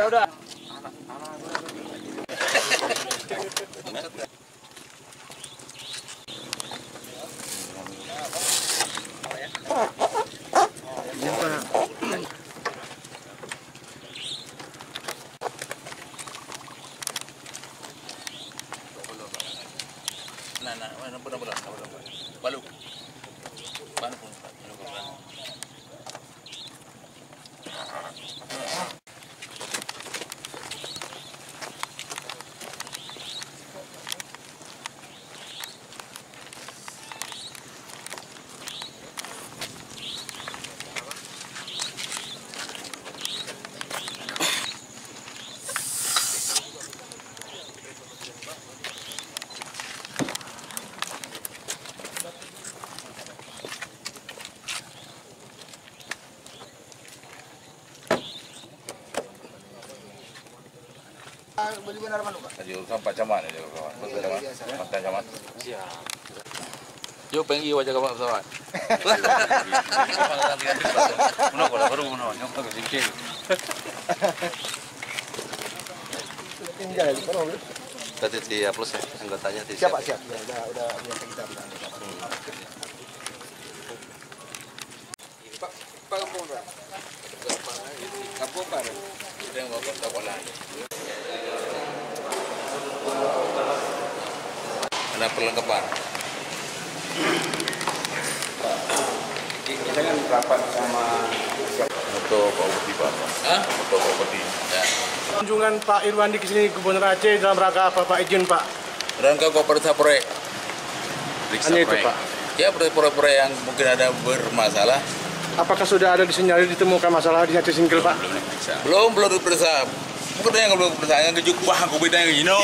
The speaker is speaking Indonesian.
Udah. Baluk. Beli benar mana Pak? Jurusan Pak Camat ya, kawan. Betul Camat. Pak Camat. Iya. Yo pengen wajah kawan pesawat. Uno kalau baru uno, nyok ke sini. Tinggal di mana? Tadi di plus ya, anggotanya di siapa? Siap. Udah biasa kita bilang. Pak kampung Pak. Kampung Pak. Sudah yang bawa sekolah. Ada perlengkapan. Kita kan rapat sama Untuk Pak Budi Pak. Untuk Pak Budi. Ya. Kunjungan Pak Irwandi ke sini Gubernur Aceh dalam rangka apa Pak izin Pak? Rangka kooperatif proyek. Hanya itu Pak. Ya proyek-proyek yang mungkin ada bermasalah. Apakah sudah ada disinyalir ditemukan masalah di Aceh Singgil Pak? Belum diperiksa. Mungkin yang belum diperiksa yang kejuk bah aku beda yang ini.